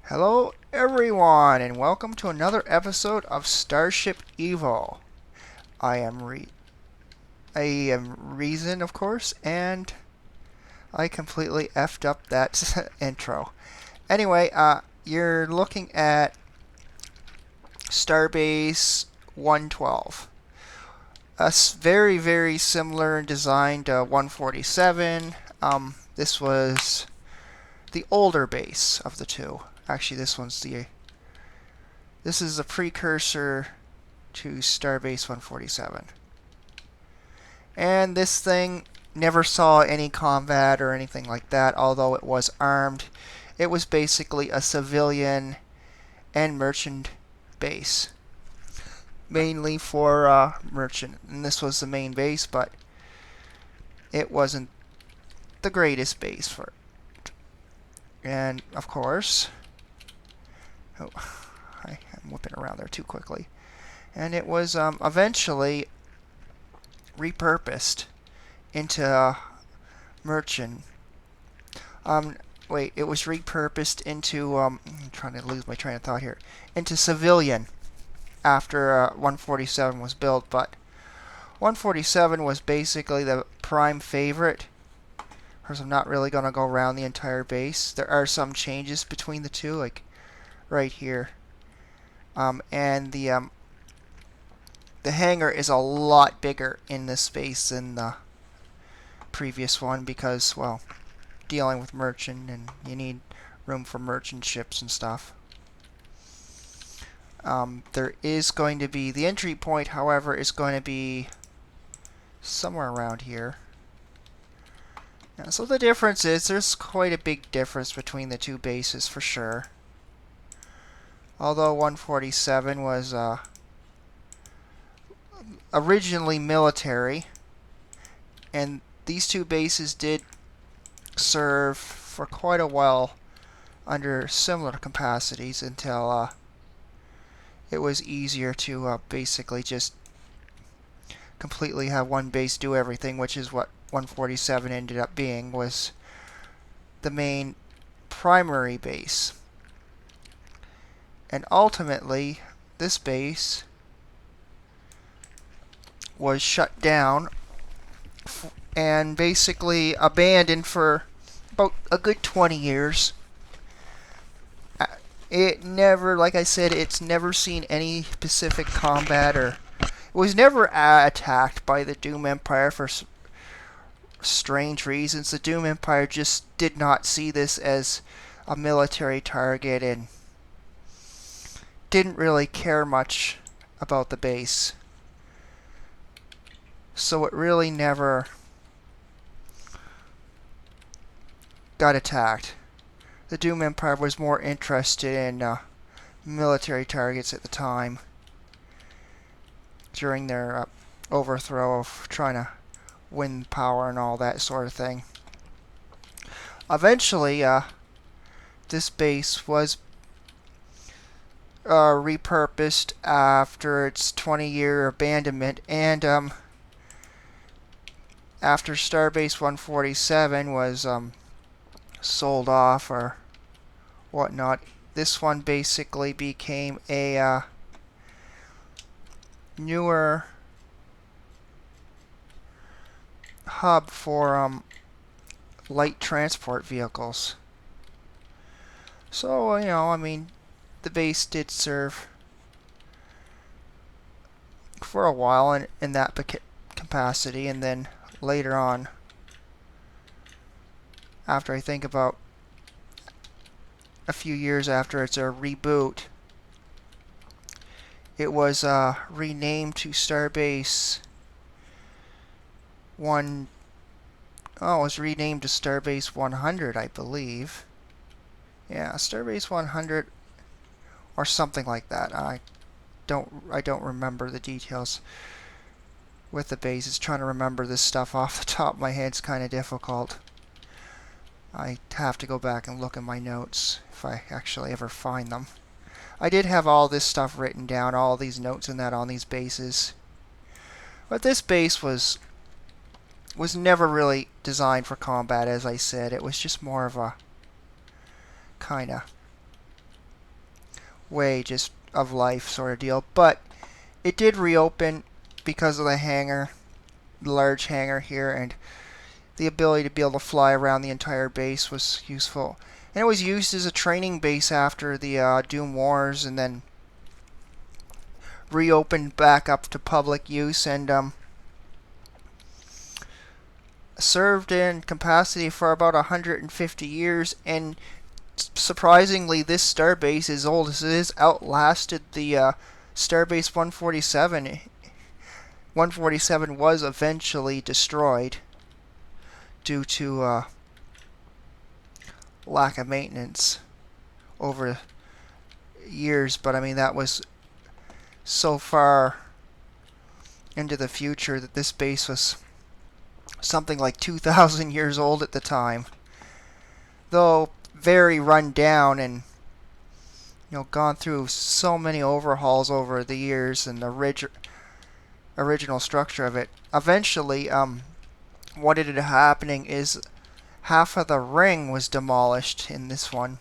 Hello everyone and welcome to another episode of Starship EVO. I am Reason, of course, and I completely effed up that intro. Anyway, you're looking at Starbase 112. Very, very similar in design to 147. This was the older base of the two. Actually, this is a precursor to Starbase 147. And this thing never saw any combat or anything like that, although it was armed. It was basically a civilian and merchant base, mainly for merchant. And this was the main base, but it wasn't the greatest base for it. And of course, I'm whipping around there too quickly. And it was eventually repurposed into merchant. Wait, it was repurposed into I'm trying to lose my train of thought here. Into civilian after 147 was built, but 147 was basically the prime favorite. Because I'm not really going to go around the entire base. There are some changes between the two, like right here. And the hangar is a lot bigger in this space than the previous one because, well, dealing with merchant and you need room for merchant ships and stuff. There is going to be, the entry point, however, is going to be somewhere around here. So the difference is, there's quite a big difference between the two bases for sure. Although 147 was originally military, and these two bases did serve for quite a while under similar capacities until it was easier to basically just completely have one base do everything, which is what 147 ended up being, was the main primary base. And ultimately, this base was shut down and basically abandoned for about a good 20 years. It never, like I said, it's never seen any specific combat, or it was never attacked by the Doom Empire for strange reasons. The Doom Empire just did not see this as a military target and didn't really care much about the base. So it really never got attacked. The Doom Empire was more interested in military targets at the time during their overthrow of trying to win power and all that sort of thing. Eventually, this base was repurposed after its 20-year abandonment, and after Starbase 147 was sold off or whatnot, this one basically became a newer hub for light transport vehicles. So, I mean, the base did serve for a while in that capacity, and then later on, after I think about a few years after its reboot, it was renamed to Starbase 1. Oh, it was renamed to Starbase 100, I believe. Yeah, Starbase 100 or something like that. I don't remember the details with the bases. Trying to remember this stuff off the top of my head is kind of difficult. I have to go back and look at my notes if I actually ever find them. I did have all this stuff written down, all these notes and that on these bases. But this base was never really designed for combat, as I said. It was just more of a kind of way just of life sort of deal. But it did reopen because of the hangar, the large hangar here, and the ability to be able to fly around the entire base was useful. And it was used as a training base after the Doom Wars, and then reopened back up to public use, and served in capacity for about 150 years. And surprisingly, this starbase, as old as it is, outlasted the Starbase 147. 147 was eventually destroyed due to lack of maintenance over years, but I mean, that was so far into the future that this base was something like 2,000 years old at the time, though very run down, and gone through so many overhauls over the years, and the original structure of it. Eventually, what ended up happening is half of the ring was demolished in this one,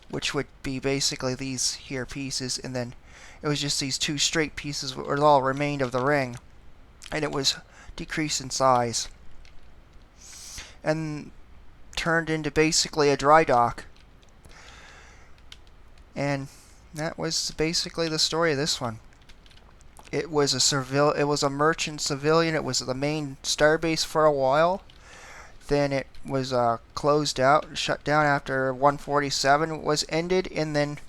which would be basically these here pieces, and then it was just these two straight pieces were all remained of the ring, and it was decreased in size and turned into basically a dry dock. And that was basically the story of this one. It was a merchant civilian. It was the main starbase for a while. Then it was closed out, shut down after 147 was ended, and then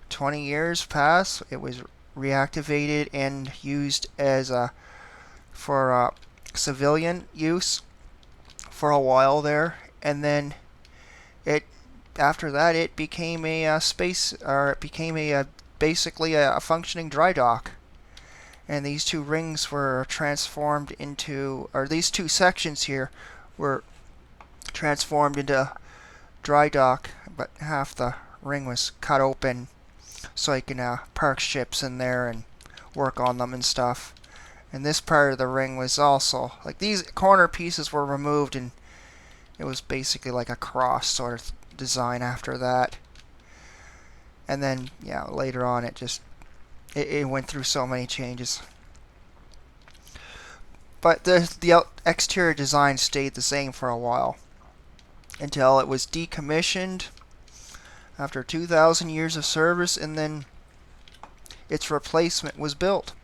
20 years passed. It was reactivated and used as for civilian use for a while there, and then after that it became a basically a functioning dry dock. And these two rings were transformed into, or these two sections here were transformed into dry dock, but half the ring was cut open so you can park ships in there and work on them and stuff. And this part of the ring was also, like, these corner pieces were removed, and it was basically like a cross sort of design after that. And then, yeah, later on it went through so many changes. But the exterior design stayed the same for a while, until it was decommissioned after 2,000 years of service, and then its replacement was built,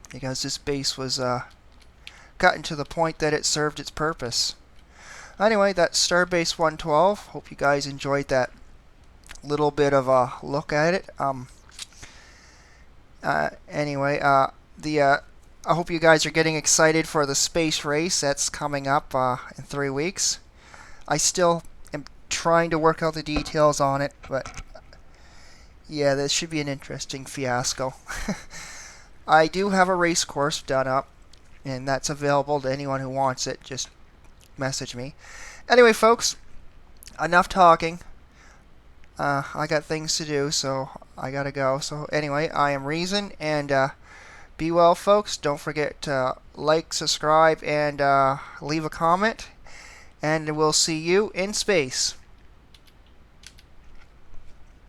because this base was gotten to the point that it served its purpose. Anyway, that's Starbase 112. Hope you guys enjoyed that little bit of a look at it. Anyway, I hope you guys are getting excited for the space race that's coming up in 3 weeks. I still am trying to work out the details on it, but yeah, this should be an interesting fiasco. I do have a race course done up, and that's available to anyone who wants it. Just message me. Anyway, folks, enough talking. I got things to do, so I gotta go. So anyway, I am Reason, and be well, folks. Don't forget to like, subscribe, and leave a comment. And we'll see you in space.